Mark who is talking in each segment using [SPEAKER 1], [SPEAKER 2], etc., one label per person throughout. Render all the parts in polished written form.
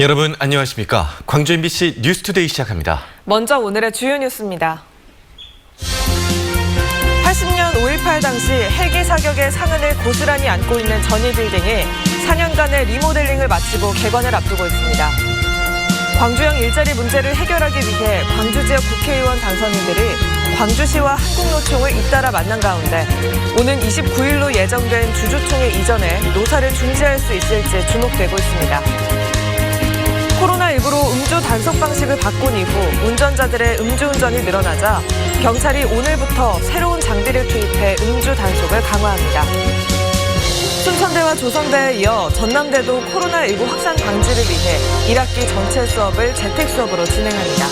[SPEAKER 1] 여러분 안녕하십니까? 광주 MBC 뉴스투데이 시작합니다.
[SPEAKER 2] 먼저 오늘의 주요 뉴스입니다. 80년 5.18 당시 헬기 사격의 상흔을 고스란히 안고 있는 전일빌딩이 4년간의 리모델링을 마치고 개관을 앞두고 있습니다. 광주형 일자리 문제를 해결하기 위해 광주 지역 국회의원 당선인들이 광주시와 한국노총을 잇따라 만난 가운데 오는 29일로 예정된 주주총회 이전에 노사를 중지할 수 있을지 주목되고 있습니다. 코로나19로 음주 단속 방식을 바꾼 이후 운전자들의 음주운전이 늘어나자 경찰이 오늘부터 새로운 장비를 투입해 음주 단속을 강화합니다. 순천대와 조선대에 이어 전남대도 코로나19 확산 방지를 위해 1학기 전체 수업을 재택 수업으로 진행합니다.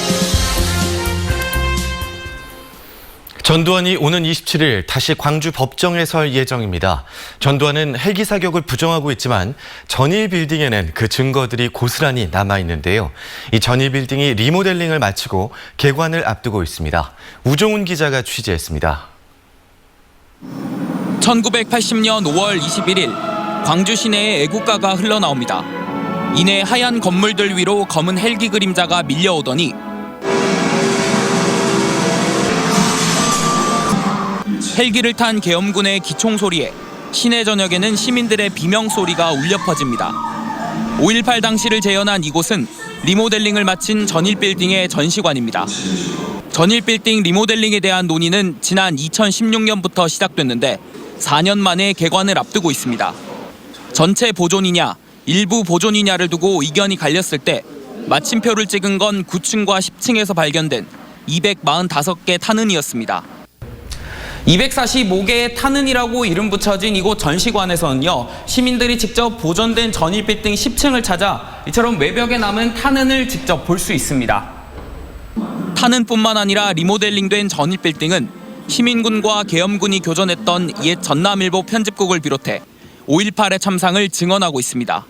[SPEAKER 1] 전두환이 오는 27일 다시 광주 법정에 설 예정입니다. 전두환은 헬기 사격을 부정하고 있지만 전일빌딩에는 그 증거들이 고스란히 남아있는데요. 이 전일빌딩이 리모델링을 마치고 개관을 앞두고 있습니다. 우종훈 기자가 취재했습니다.
[SPEAKER 3] 1980년 5월 21일 광주 시내에 애국가가 흘러나옵니다. 이내 하얀 건물들 위로 검은 헬기 그림자가 밀려오더니 헬기를 탄 계엄군의 기총 소리에 시내 전역에는 시민들의 비명 소리가 울려 퍼집니다. 5.18 당시를 재현한 이곳은 리모델링을 마친 전일빌딩의 전시관입니다. 전일빌딩 리모델링에 대한 논의는 지난 2016년부터 시작됐는데 4년 만에 개관을 앞두고 있습니다. 전체 보존이냐, 일부 보존이냐를 두고 의견이 갈렸을 때 마침표를 찍은 건 9층과 10층에서 발견된 245개 탄흔이었습니다. 245개의 탄흔이라고 이름 붙여진 이곳 전시관에서는요, 시민들이 직접 보존된 전일빌딩 10층을 찾아 이처럼 외벽에 남은 탄흔을 직접 볼 수 있습니다. 탄흔뿐만 아니라 리모델링된 전일빌딩은 시민군과 계엄군이 교전했던 옛 전남일보 편집국을 비롯해 5.18의 참상을 증언하고 있습니다.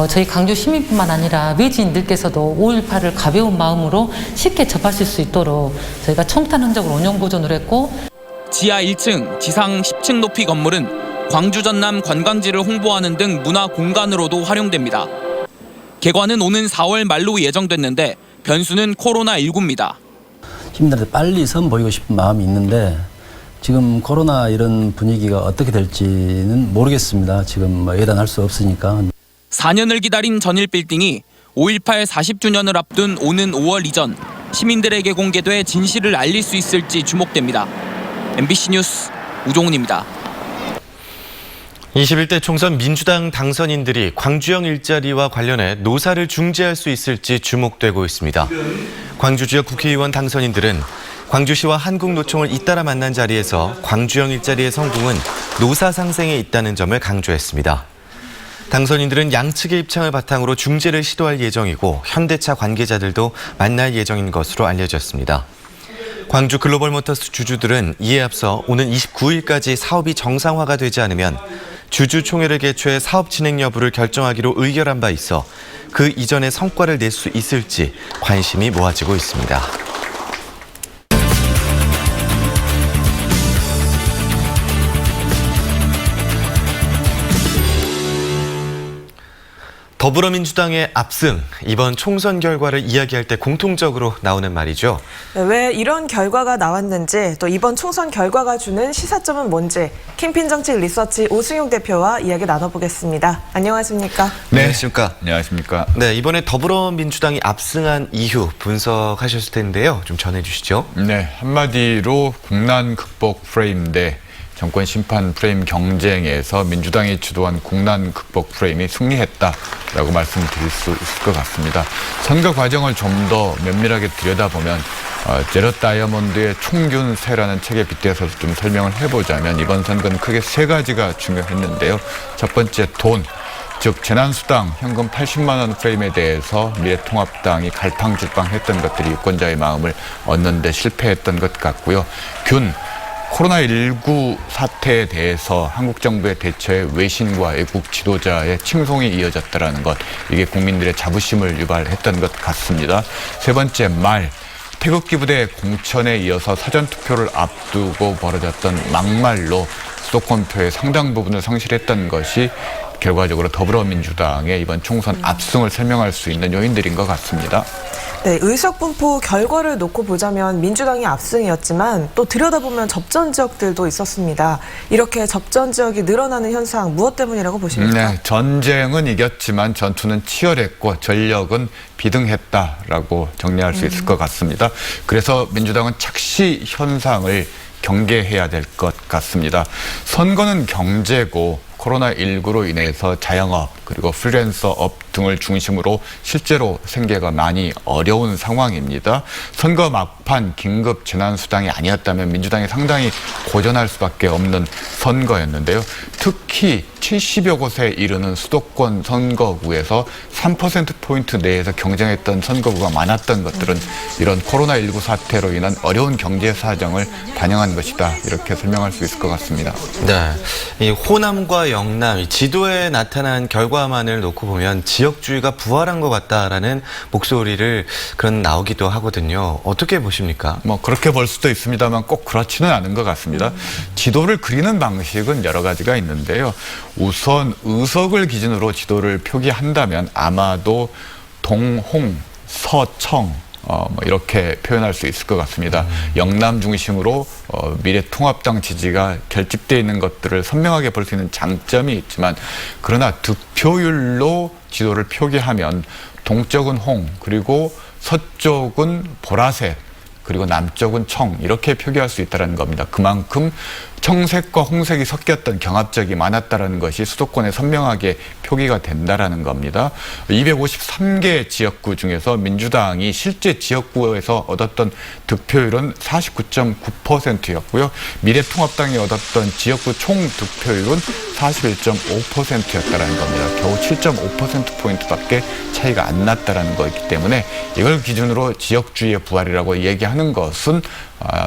[SPEAKER 4] 저희 광주 시민뿐만 아니라 외지인들께서도 5.18을 가벼운 마음으로 쉽게 접하실 수 있도록 저희가 총탄 흔적을 원형 보존을 했고,
[SPEAKER 3] 지하 1층, 지상 10층 높이 건물은 광주 전남 관광지를 홍보하는 등 문화 공간으로도 활용됩니다. 개관은 오는 4월 말로 예정됐는데 변수는 코로나19입니다.
[SPEAKER 5] 시민들한테 빨리 선보이고 싶은 마음이 있는데 지금 코로나 이런 분위기가 어떻게 될지는 모르겠습니다. 지금 예단할 수 없으니까.
[SPEAKER 3] 4년을 기다린 전일빌딩이 5.18 40주년을 앞둔 오는 5월 이전 시민들에게 공개돼 진실을 알릴 수 있을지 주목됩니다. MBC 뉴스 우종훈입니다.
[SPEAKER 1] 21대 총선 민주당 당선인들이 광주형 일자리와 관련해 노사를 중지할 수 있을지 주목되고 있습니다. 광주 지역 국회의원 당선인들은 광주시와 한국노총을 잇따라 만난 자리에서 광주형 일자리의 성공은 노사 상생에 있다는 점을 강조했습니다. 당선인들은 양측의 입장을 바탕으로 중재를 시도할 예정이고 현대차 관계자들도 만날 예정인 것으로 알려졌습니다. 광주 글로벌모터스 주주들은 이에 앞서 오는 29일까지 사업이 정상화가 되지 않으면 주주총회를 개최해 사업 진행 여부를 결정하기로 의결한 바 있어 그 이전에 성과를 낼 수 있을지 관심이 모아지고 있습니다. 더불어민주당의 압승, 이번 총선 결과를 이야기할 때 공통적으로 나오는 말이죠.
[SPEAKER 2] 왜 이런 결과가 나왔는지, 또 이번 총선 결과가 주는 시사점은 뭔지 캠핑정책 리서치 오승용 대표와 이야기 나눠보겠습니다. 안녕하십니까?
[SPEAKER 1] 네, 안녕하십니까?
[SPEAKER 6] 안녕하십니까?
[SPEAKER 1] 네, 이번에 더불어민주당이 압승한 이유 분석하셨을 텐데요. 좀 전해주시죠.
[SPEAKER 6] 네, 한마디로 국난 극복 프레임인데 정권 심판 프레임 경쟁에서 민주당이 주도한 국난 극복 프레임이 승리했다라고 말씀드릴 수 있을 것 같습니다. 선거 과정을 좀 더 면밀하게 들여다보면 제로 다이아몬드의 총균세라는 책에 빗대서 좀 설명을 해보자면 이번 선거는 크게 세 가지가 중요했는데요. 첫 번째 돈, 즉 재난수당 현금 80만 원 프레임에 대해서 미래통합당이 갈팡질팡했던 것들이 유권자의 마음을 얻는 데 실패했던 것 같고요. 균, 코로나19 사태에 대해서 한국 정부의 대처에 외신과 애국 지도자의 칭송이 이어졌다는 것, 이게 국민들의 자부심을 유발했던 것 같습니다. 세 번째 말, 태극기 부대 공천에 이어서 사전투표를 앞두고 벌어졌던 막말로 수도권표의 상당 부분을 상실했던 것이 결과적으로 더불어민주당의 이번 총선 압승을 설명할 수 있는 요인들인 것 같습니다.
[SPEAKER 2] 네, 의석 분포 결과를 놓고 보자면 민주당이 압승이었지만 또 들여다보면 접전 지역들도 있었습니다. 이렇게 접전 지역이 늘어나는 현상 무엇 때문이라고 보십니까?
[SPEAKER 6] 네, 전쟁은 이겼지만 전투는 치열했고 전력은 비등했다라고 정리할 수 있을 것 같습니다. 그래서 민주당은 착시 현상을 경계해야 될 것 같습니다. 선거는 경제고 코로나19로 인해서 자영업 그리고 프리랜서업 등을 중심으로 실제로 생계가 많이 어려운 상황입니다. 선거 막판 긴급 재난수당이 아니었다면 민주당이 상당히 고전할 수밖에 없는 선거였는데요. 특히 70여 곳에 이르는 수도권 선거구에서 3%포인트 내에서 경쟁했던 선거구가 많았던 것들은 이런 코로나19 사태로 인한 어려운 경제 사정을 반영한 것이다. 이렇게 설명할 수 있을 것 같습니다.
[SPEAKER 1] 네, 이 호남과 영남, 지도에 나타난 결과만을 놓고 보면 지역주의가 부활한 것 같다라는 목소리를 나오기도 하거든요. 어떻게 보십니까?
[SPEAKER 6] 뭐 그렇게 볼 수도 있습니다만 꼭 그렇지는 않은 것 같습니다. 지도를 그리는 방식은 여러 가지가 있는데요. 우선 의석을 기준으로 지도를 표기한다면 아마도 동홍, 서청 이렇게 표현할 수 있을 것 같습니다. 영남 중심으로 미래통합당 지지가 결집되어 있는 것들을 선명하게 볼 수 있는 장점이 있지만 그러나 득표율로 지도를 표기하면 동쪽은 홍, 그리고 서쪽은 보라색, 그리고 남쪽은 청 이렇게 표기할 수 있다는 겁니다. 그만큼 청색과 홍색이 섞였던 경합적이 많았다는 것이 수도권에 선명하게 표기가 된다는 겁니다. 253개 지역구 중에서 민주당이 실제 지역구에서 얻었던 득표율은 49.9%였고요. 미래통합당이 얻었던 지역구 총 득표율은 41.5%였다는 겁니다. 겨우 7.5%포인트밖에 차이가 안 났다는 거기 때문에 이걸 기준으로 지역주의의 부활이라고 얘기하는 것은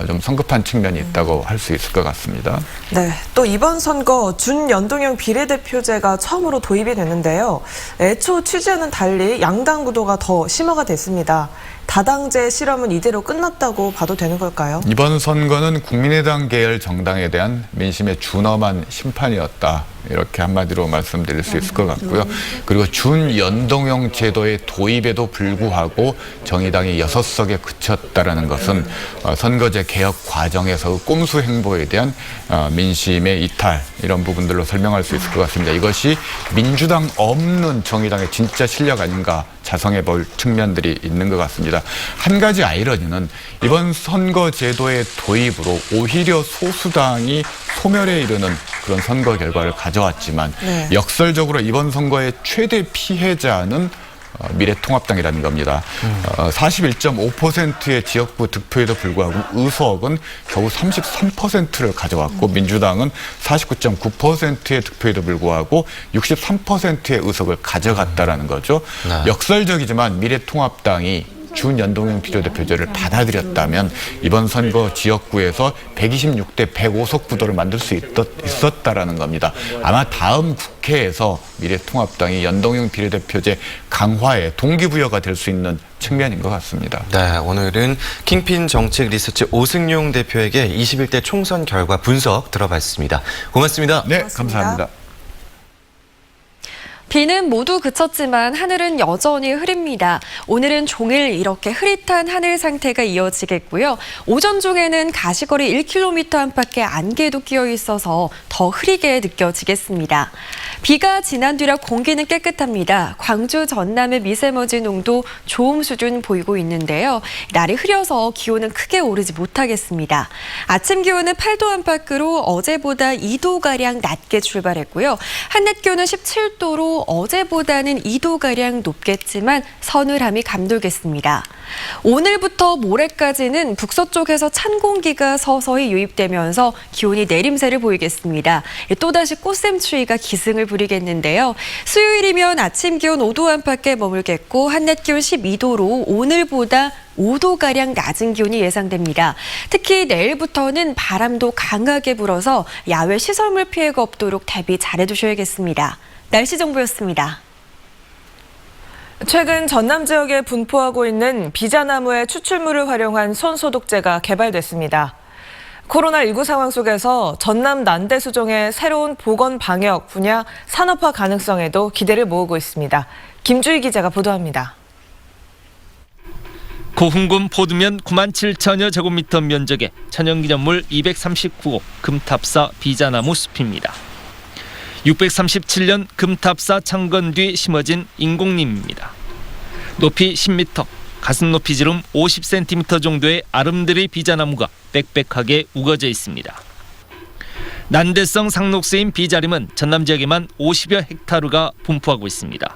[SPEAKER 6] 좀 성급한 측면이 있다고 할 수 있을 것 같습니다.
[SPEAKER 2] 네, 또 이번 선거 준연동형 비례대표제가 처음으로 도입이 됐는데요. 애초 취지와는 달리 양당 구도가 더 심화가 됐습니다. 다당제 실험은 이대로 끝났다고 봐도 되는 걸까요?
[SPEAKER 6] 이번 선거는 국민의당 계열 정당에 대한 민심의 준엄한 심판이었다. 이렇게 한마디로 말씀드릴 수 있을 것 같고요. 그리고 준연동형 제도의 도입에도 불구하고 정의당이 6석에 그쳤다라는 것은 선거제 개혁 과정에서 꼼수 행보에 대한 민심의 이탈 이런 부분들로 설명할 수 있을 것 같습니다. 이것이 민주당 없는 정의당의 진짜 실력 아닌가 자성해 볼 측면들이 있는 것 같습니다. 한 가지 아이러니는 이번 선거 제도의 도입으로 오히려 소수당이 소멸에 이르는 그런 선거 결과를 가져왔지만 역설적으로 이번 선거의 최대 피해자는 미래통합당이라는 겁니다. 41.5%의 지역구 득표에도 불구하고 의석은 겨우 33%를 가져왔고 민주당은 49.9%의 득표에도 불구하고 63%의 의석을 가져갔다라는 거죠. 역설적이지만 미래통합당이 준연동형 비례대표제를 받아들였다면 이번 선거 지역구에서 126대 105석 구도를 만들 수 있었다라는 겁니다. 아마 다음 국회에서 미래통합당이 연동형 비례대표제 강화에 동기부여가 될 수 있는 측면인 것 같습니다.
[SPEAKER 1] 네, 오늘은 킹핀 정책 리서치 오승용 대표에게 21대 총선 결과 분석 들어봤습니다. 고맙습니다.
[SPEAKER 6] 네,
[SPEAKER 2] 고맙습니다.
[SPEAKER 6] 감사합니다.
[SPEAKER 7] 비는 모두 그쳤지만 하늘은 여전히 흐립니다. 오늘은 종일 이렇게 흐릿한 하늘 상태가 이어지겠고요. 오전 중에는 가시거리 1km 안팎의 안개도 끼어 있어서 더 흐리게 느껴지겠습니다. 비가 지난 뒤라 공기는 깨끗합니다. 광주 전남의 미세먼지 농도 좋음 수준 보이고 있는데요. 날이 흐려서 기온은 크게 오르지 못하겠습니다. 아침 기온은 8도 안팎으로 어제보다 2도가량 낮게 출발했고요. 한낮 기온은 17도로 어제보다는 2도가량 높겠지만 서늘함이 감돌겠습니다. 오늘부터 모레까지는 북서쪽에서 찬 공기가 서서히 유입되면서 기온이 내림세를 보이겠습니다. 또다시 꽃샘추위가 기승을 부리겠는데요. 수요일이면 아침 기온 5도 안팎에 머물겠고 한낮 기온 12도로 오늘보다 5도가량 낮은 기온이 예상됩니다. 특히 내일부터는 바람도 강하게 불어서 야외 시설물 피해가 없도록 대비 잘해두셔야겠습니다. 날씨 정보였습니다.
[SPEAKER 2] 최근 전남 지역에 분포하고 있는 비자나무의 추출물을 활용한 손소독제가 개발됐습니다. 코로나19 상황 속에서 전남 난대수종의 새로운 보건 방역 분야 산업화 가능성에도 기대를 모으고 있습니다. 김주희 기자가 보도합니다.
[SPEAKER 8] 고흥군 포두면 9만 7천여 제곱미터 면적의 천연기념물 239호 금탑사 비자나무 숲입니다. 637년 금탑사 창건 뒤 심어진 인공림입니다. 높이 10m, 가슴 높이 지름 50cm 정도의 아름드리 비자나무가 빽빽하게 우거져 있습니다. 난대성 상록세인 비자림은 전남 지역에만 50여 헥타르가 분포하고 있습니다.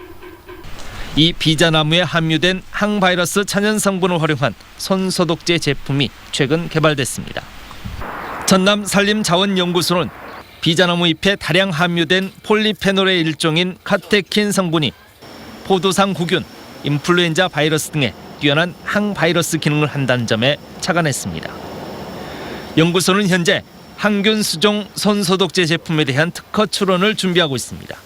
[SPEAKER 8] 이 비자나무에 함유된 항바이러스 천연 성분을 활용한 손소독제 제품이 최근 개발됐습니다. 전남 산림자원연구소는 비자나무 잎에 다량 함유된 폴리페놀의 일종인 카테킨 성분이 포도상 구균, 인플루엔자 바이러스 등의 뛰어난 항바이러스 기능을 한다는 점에 착안했습니다. 연구소는 현재 항균 수종 손소독제 제품에 대한 특허 출원을 준비하고 있습니다.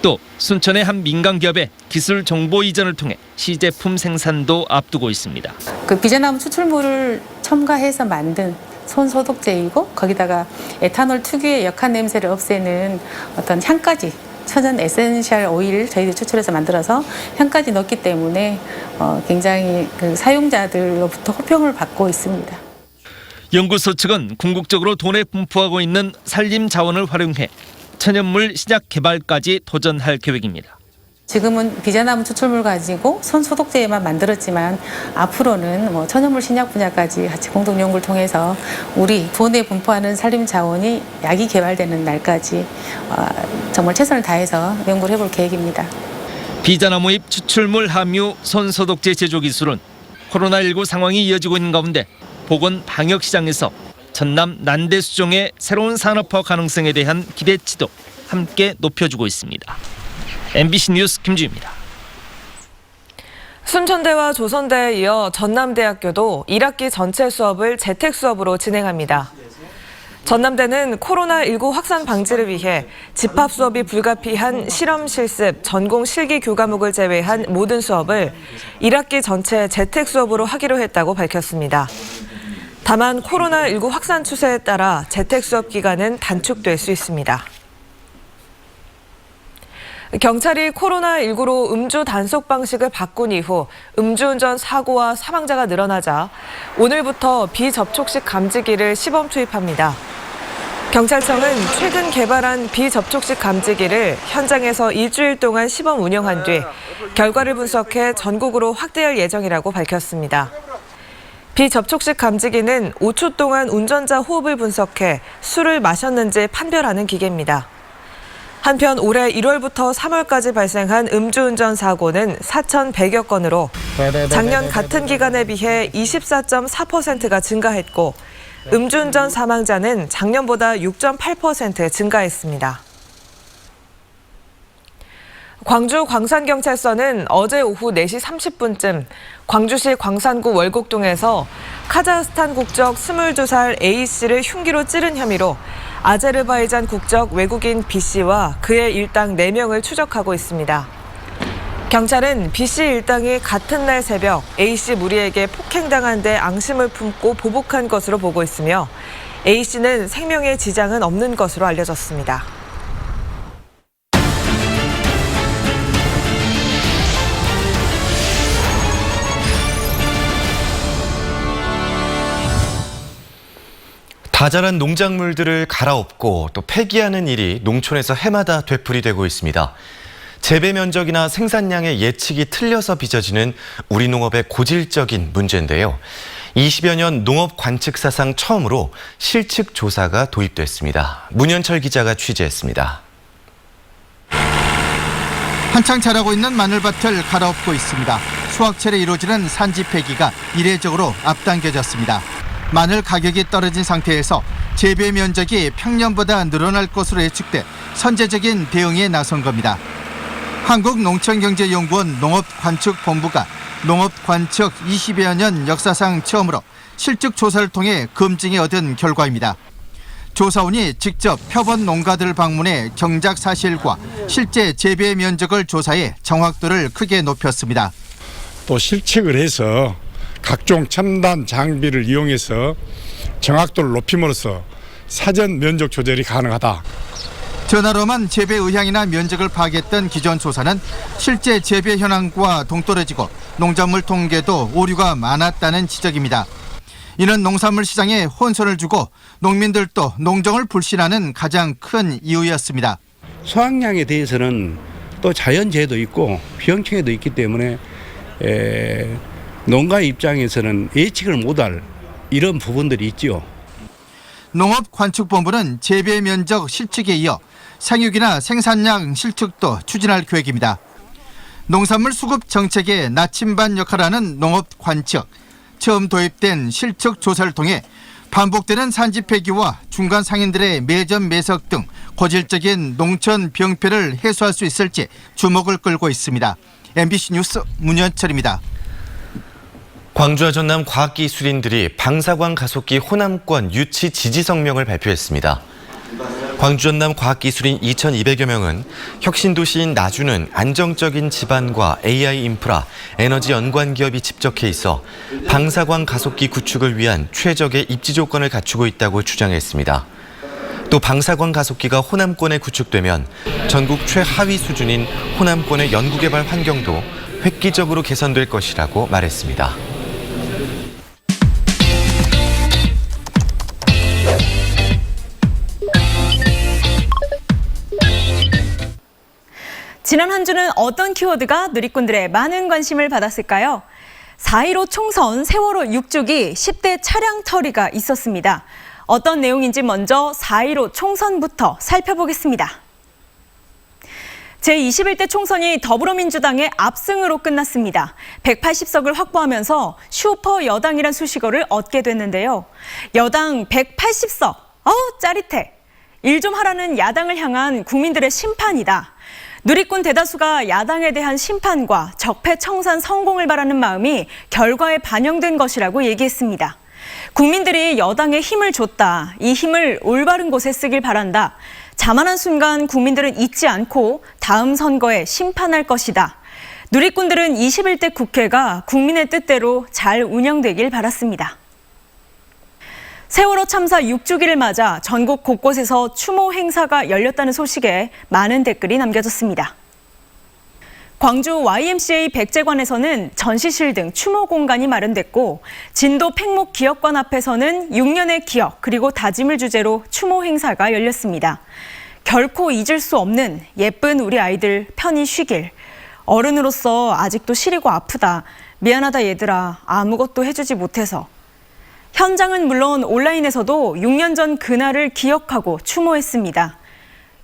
[SPEAKER 8] 또 순천의 한 민간 기업의 기술 정보 이전을 통해 시제품 생산도 앞두고 있습니다.
[SPEAKER 9] 그 비자나무 추출물을 첨가해서 만든 손소독제이고 거기다가 에탄올 특유의 역한 냄새를 없애는 어떤 향까지 천연 에센셜 오일을 저희들이 추출해서 만들어서 향까지 넣기 때문에 굉장히 그 사용자들로부터 호평을 받고 있습니다.
[SPEAKER 8] 연구소 측은 궁극적으로 도내에 분포하고 있는 산림 자원을 활용해 천연물 신약 개발까지 도전할 계획입니다.
[SPEAKER 9] 지금은 비자나무 추출물 가지고 손소독제만 만들었지만 앞으로는 천연물 신약 분야까지 같이 공동 연구를 통해서 우리 도내에 분포하는 산림 자원이 약이 개발되는 날까지 정말 최선을 다해서 연구를 해볼 계획입니다.
[SPEAKER 8] 비자나무 잎 추출물 함유 손소독제 제조 기술은 코로나19 상황이 이어지고 있는 가운데 보건 방역 시장에서 전남 난대수종의 새로운 산업화 가능성에 대한 기대치도 함께 높여주고 있습니다. MBC 뉴스 김주희입니다.
[SPEAKER 2] 순천대와 조선대에 이어 전남대학교도 1학기 전체 수업을 재택 수업으로 진행합니다. 전남대는 코로나19 확산 방지를 위해 집합 수업이 불가피한 실험 실습, 전공 실기 교과목을 제외한 모든 수업을 1학기 전체 재택 수업으로 하기로 했다고 밝혔습니다. 다만 코로나19 확산 추세에 따라 재택 수업 기간은 단축될 수 있습니다. 경찰이 코로나19로 음주 단속 방식을 바꾼 이후 음주운전 사고와 사망자가 늘어나자 오늘부터 비접촉식 감지기를 시범 투입합니다. 경찰청은 최근 개발한 비접촉식 감지기를 현장에서 일주일 동안 시범 운영한 뒤 결과를 분석해 전국으로 확대할 예정이라고 밝혔습니다. 비접촉식 감지기는 5초 동안 운전자 호흡을 분석해 술을 마셨는지 판별하는 기계입니다. 한편 올해 1월부터 3월까지 발생한 음주운전 사고는 4,100여 건으로 작년 같은 기간에 비해 24.4%가 증가했고 음주운전 사망자는 작년보다 6.8% 증가했습니다. 광주 광산경찰서는 어제 오후 4시 30분쯤 광주시 광산구 월곡동에서 카자흐스탄 국적 22살 A씨를 흉기로 찌른 혐의로 아제르바이잔 국적 외국인 B씨와 그의 일당 4명을 추적하고 있습니다. 경찰은 B씨 일당이 같은 날 새벽 A씨 무리에게 폭행당한 데 앙심을 품고 보복한 것으로 보고 있으며 A씨는 생명에 지장은 없는 것으로 알려졌습니다.
[SPEAKER 1] 다 자란 농작물들을 갈아엎고 또 폐기하는 일이 농촌에서 해마다 되풀이되고 있습니다. 재배 면적이나 생산량의 예측이 틀려서 빚어지는 우리 농업의 고질적인 문제인데요. 20여 년 농업 관측 사상 처음으로 실측 조사가 도입됐습니다. 문현철 기자가 취재했습니다.
[SPEAKER 10] 한창 자라고 있는 마늘밭을 갈아엎고 있습니다. 수확철에 이루어지는 산지 폐기가 이례적으로 앞당겨졌습니다. 마늘 가격이 떨어진 상태에서 재배 면적이 평년보다 늘어날 것으로 예측돼 선제적인 대응에 나선 겁니다. 한국농촌경제연구원 농업관측본부가 농업관측 20여 년 역사상 처음으로 실측 조사를 통해 검증에 얻은 결과입니다. 조사원이 직접 표본 농가들을 방문해 경작 사실과 실제 재배 면적을 조사해 정확도를 크게 높였습니다.
[SPEAKER 11] 또 실측을 해서 각종 첨단 장비를 이용해서 정확도를 높임으로써 사전 면적 조절이 가능하다.
[SPEAKER 10] 전화로만 재배 의향이나 면적을 파악했던 기존 조사는 실제 재배 현황과 동떨어지고 농작물 통계도 오류가 많았다는 지적입니다. 이는 농산물 시장에 혼선을 주고 농민들도 농정을 불신하는 가장 큰 이유였습니다.
[SPEAKER 12] 수확량에 대해서는 또 자연재해도 있고 병충해도 있기 때문에 농가 입장에서는 예측을 못할 이런 부분들이 있죠.
[SPEAKER 10] 농업관측본부는 재배 면적 실측에 이어 생육이나 생산량 실측도 추진할 계획입니다. 농산물 수급 정책의 나침반 역할하는 농업관측, 처음 도입된 실측 조사를 통해 반복되는 산지 폐기와 중간 상인들의 매점 매석 등 고질적인 농촌 병폐를 해소할 수 있을지 주목을 끌고 있습니다. MBC 뉴스 문현철입니다.
[SPEAKER 1] 광주와 전남 과학기술인들이 방사광 가속기 호남권 유치 지지 성명을 발표했습니다. 광주 전남 과학기술인 2,200여 명은 혁신도시인 나주는 안정적인 지반과 AI 인프라, 에너지 연관 기업이 집적해 있어 방사광 가속기 구축을 위한 최적의 입지 조건을 갖추고 있다고 주장했습니다. 또 방사광 가속기가 호남권에 구축되면 전국 최하위 수준인 호남권의 연구개발 환경도 획기적으로 개선될 것이라고 말했습니다.
[SPEAKER 13] 지난 한 주는 어떤 키워드가 누리꾼들의 많은 관심을 받았을까요? 4.15 총선 세월호 6주기 10대 차량 터리가 있었습니다. 어떤 내용인지 먼저 4.15 총선부터 살펴보겠습니다. 제21대 총선이 더불어민주당의 압승으로 끝났습니다. 180석을 확보하면서 슈퍼 여당이란 수식어를 얻게 됐는데요. 여당 180석, 짜릿해. 일 좀 하라는 야당을 향한 국민들의 심판이다. 누리꾼 대다수가 야당에 대한 심판과 적폐청산 성공을 바라는 마음이 결과에 반영된 것이라고 얘기했습니다. 국민들이 여당에 힘을 줬다. 이 힘을 올바른 곳에 쓰길 바란다. 자만한 순간 국민들은 잊지 않고 다음 선거에 심판할 것이다. 누리꾼들은 21대 국회가 국민의 뜻대로 잘 운영되길 바랐습니다. 세월호 참사 6주기를 맞아 전국 곳곳에서 추모 행사가 열렸다는 소식에 많은 댓글이 남겨졌습니다. 광주 YMCA 백제관에서는 전시실 등 추모 공간이 마련됐고 진도 팽목 기억관 앞에서는 6년의 기억 그리고 다짐을 주제로 추모 행사가 열렸습니다. 결코 잊을 수 없는 예쁜 우리 아이들 편히 쉬길. 어른으로서 아직도 시리고 아프다. 미안하다 얘들아. 아무것도 해주지 못해서. 현장은 물론 온라인에서도 6년 전 그날을 기억하고 추모했습니다.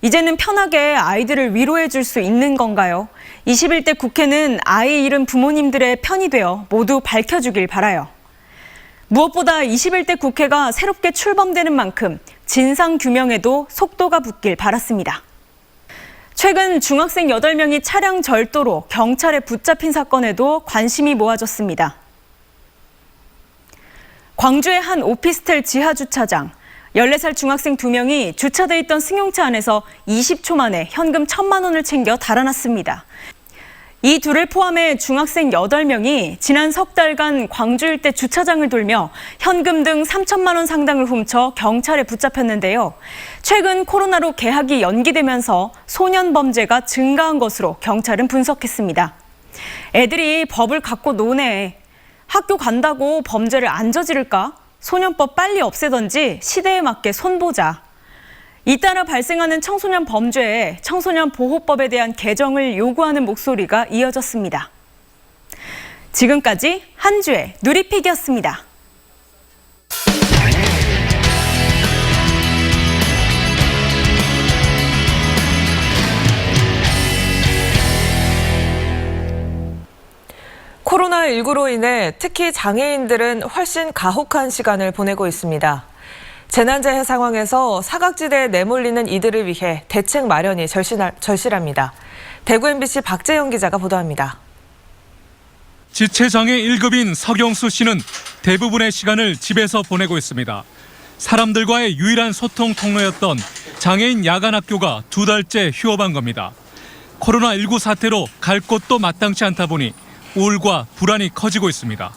[SPEAKER 13] 이제는 편하게 아이들을 위로해 줄 수 있는 건가요? 21대 국회는 아이 잃은 부모님들의 편이 되어 모두 밝혀주길 바라요. 무엇보다 21대 국회가 새롭게 출범되는 만큼 진상규명에도 속도가 붙길 바랐습니다. 최근 중학생 8명이 차량 절도로 경찰에 붙잡힌 사건에도 관심이 모아졌습니다. 광주의 한 오피스텔 지하주차장, 14살 중학생 2명이 주차돼 있던 승용차 안에서 20초 만에 현금 1,000만 원을 챙겨 달아났습니다. 이 둘을 포함해 중학생 8명이 지난 석 달간 광주 일대 주차장을 돌며 현금 등 3,000만 원 상당을 훔쳐 경찰에 붙잡혔는데요. 최근 코로나로 개학이 연기되면서 소년 범죄가 증가한 것으로 경찰은 분석했습니다. 애들이 법을 갖고 노네. 학교 간다고 범죄를 안 저지를까? 소년법 빨리 없애던지 시대에 맞게 손보자. 잇따라 발생하는 청소년 범죄에 청소년 보호법에 대한 개정을 요구하는 목소리가 이어졌습니다. 지금까지 한 주의 누리픽이었습니다.
[SPEAKER 2] 코로나19로 인해 특히 장애인들은 훨씬 가혹한 시간을 보내고 있습니다. 재난재해 상황에서 사각지대에 내몰리는 이들을 위해 대책 마련이 절실합니다. 대구 MBC 박재영 기자가 보도합니다.
[SPEAKER 14] 지체장애 1급인 서경수 씨는 대부분의 시간을 집에서 보내고 있습니다. 사람들과의 유일한 소통 통로였던 장애인 야간학교가 2달째 휴업한 겁니다. 코로나19 사태로 갈 곳도 마땅치 않다 보니 우울과 불안이 커지고 있습니다.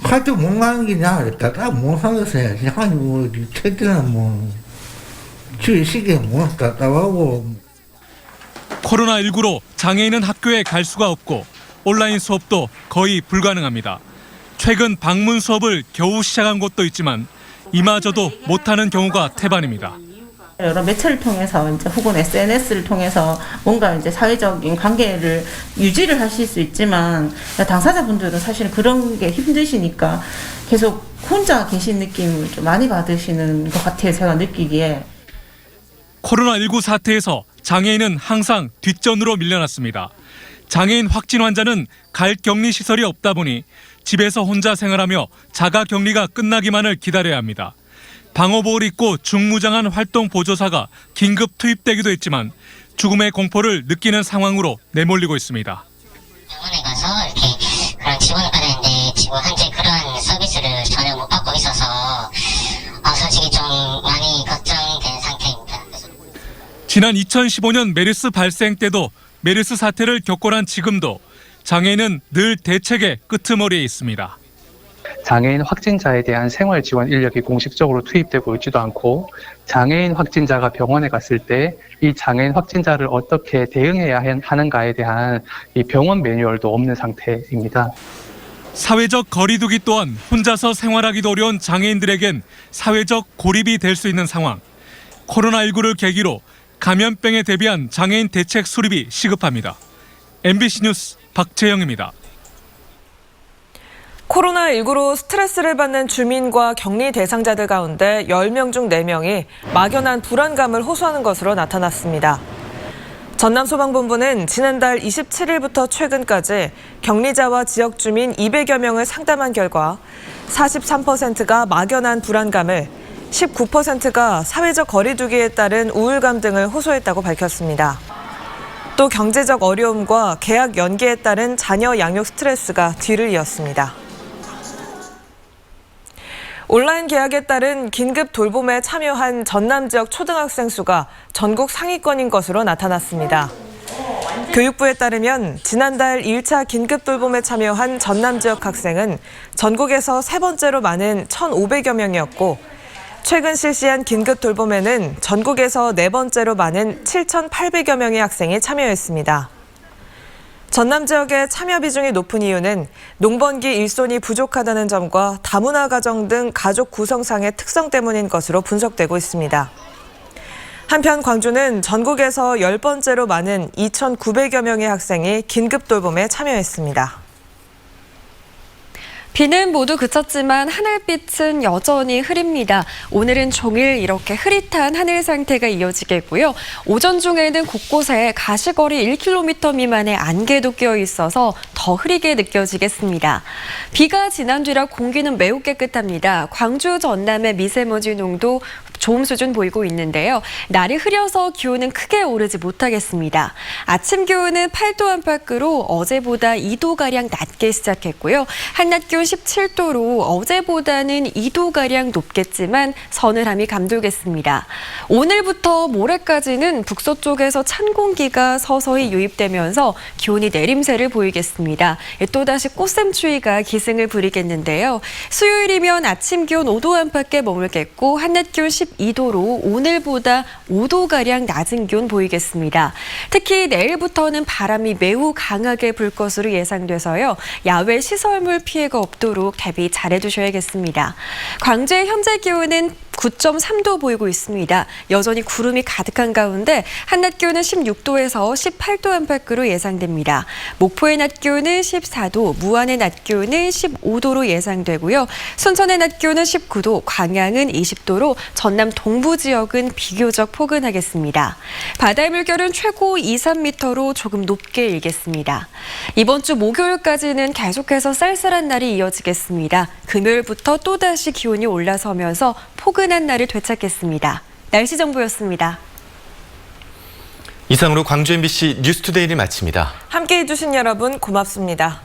[SPEAKER 15] 하도 못 가는 게 나았다가 못 살았어야지. 아니 뭐 최대한 뭐 주의식에 뭐 답답하고.
[SPEAKER 14] 코로나19로 장애인은 학교에 갈 수가 없고 온라인 수업도 거의 불가능합니다. 최근 방문 수업을 겨우 시작한 곳도 있지만 이마저도 못하는 경우가 태반입니다.
[SPEAKER 16] 여러 매체를 통해서 이제 혹은 SNS를 통해서 뭔가 이제 사회적인 관계를 유지를 하실 수 있지만 당사자분들은 사실 그런 게 힘드시니까 계속 혼자 계신 느낌을 좀 많이 받으시는 것 같아요. 제가 느끼기에.
[SPEAKER 14] 코로나19 사태에서 장애인은 항상 뒷전으로 밀려났습니다. 장애인 확진 환자는 갈 격리 시설이 없다 보니 집에서 혼자 생활하며 자가 격리가 끝나기만을 기다려야 합니다. 방호복을 입고 중무장한 활동 보조사가 긴급 투입되기도 했지만 죽음의 공포를 느끼는 상황으로 내몰리고 있습니다.
[SPEAKER 17] 병원에 가서 이렇게 그런 지원을 받았는데 지금 현재 그런 서비스를 전혀 못 받고 있어서 솔직히 좀 많이 걱정된 상태입니다.
[SPEAKER 14] 지난 2015년 메르스 발생 때도 메르스 사태를 겪고 난 지금도 장애인은 늘 대책의 끄트머리에 있습니다.
[SPEAKER 18] 장애인 확진자에 대한 생활 지원 인력이 공식적으로 투입되고 있지도 않고 장애인 확진자가 병원에 갔을 때 이 장애인 확진자를 어떻게 대응해야 하는가에 대한 이 병원 매뉴얼도 없는 상태입니다.
[SPEAKER 14] 사회적 거리두기 또한 혼자서 생활하기도 어려운 장애인들에겐 사회적 고립이 될 수 있는 상황. 코로나19를 계기로 감염병에 대비한 장애인 대책 수립이 시급합니다. MBC 뉴스 박재영입니다.
[SPEAKER 2] 코로나19로 스트레스를 받는 주민과 격리 대상자들 가운데 10명 중 4명이 막연한 불안감을 호소하는 것으로 나타났습니다. 전남소방본부는 지난달 27일부터 최근까지 격리자와 지역 주민 200여 명을 상담한 결과 43%가 막연한 불안감을, 19%가 사회적 거리두기에 따른 우울감 등을 호소했다고 밝혔습니다. 또 경제적 어려움과 계약 연기에 따른 자녀 양육 스트레스가 뒤를 이었습니다. 온라인 계약에 따른 긴급 돌봄에 참여한 전남 지역 초등학생 수가 전국 상위권인 것으로 나타났습니다. 교육부에 따르면 지난달 1차 긴급 돌봄에 참여한 전남 지역 학생은 전국에서 세 번째로 많은 1,500여 명이었고 최근 실시한 긴급 돌봄에는 전국에서 네 번째로 많은 7,800여 명의 학생이 참여했습니다. 전남 지역의 참여 비중이 높은 이유는 농번기 일손이 부족하다는 점과 다문화 가정 등 가족 구성상의 특성 때문인 것으로 분석되고 있습니다. 한편 광주는 전국에서 10번째로 많은 2,900여 명의 학생이 긴급 돌봄에 참여했습니다.
[SPEAKER 7] 비는 모두 그쳤지만 하늘빛은 여전히 흐립니다. 오늘은 종일 이렇게 흐릿한 하늘 상태가 이어지겠고요. 오전 중에는 곳곳에 가시거리 1km 미만의 안개도 끼어 있어서 더 흐리게 느껴지겠습니다. 비가 지난 뒤라 공기는 매우 깨끗합니다. 광주 전남의 미세먼지 농도 좋음 수준 보이고 있는데요. 날이 흐려서 기온은 크게 오르지 못하겠습니다. 아침 기온은 8도 안팎으로 어제보다 2도가량 낮게 시작했고요. 한낮 기온 17도로 어제보다는 2도가량 높겠지만 서늘함이 감돌겠습니다. 오늘부터 모레까지는 북서쪽에서 찬 공기가 서서히 유입되면서 기온이 내림세를 보이겠습니다. 또다시 꽃샘추위가 기승을 부리겠는데요. 수요일이면 아침 기온 5도 안팎에 머물겠고 한낮 기온 12도로 오늘보다 5도가량 낮은 기온 보이겠습니다. 특히 내일부터는 바람이 매우 강하게 불 것으로 예상돼서요. 야외 시설물 피해가 없도록 대비 잘해두셔야겠습니다. 광주의 현재 기온은 9.3도 보이고 있습니다. 여전히 구름이 가득한 가운데 한낮 기온은 16도에서 18도 안팎으로 예상됩니다. 목포의 낮 기온은 14도, 무안의 낮 기온은 15도로 예상되고요. 순천의 낮 기온은 19도, 광양은 20도로 전남 동부 지역은 비교적 포근하겠습니다. 바다의 물결은 최고 2, 3m로 조금 높게 일겠습니다. 이번 주 목요일까지는 계속해서 쌀쌀한 날이 이어지겠습니다. 금요일부터 또다시 기온이 올라서면서 포근한 날을 되찾겠습니다. 날씨 정보였습니다.
[SPEAKER 1] 이상으로 광주 MBC 뉴스투데이를 마칩니다.
[SPEAKER 2] 함께해 주신 여러분 고맙습니다.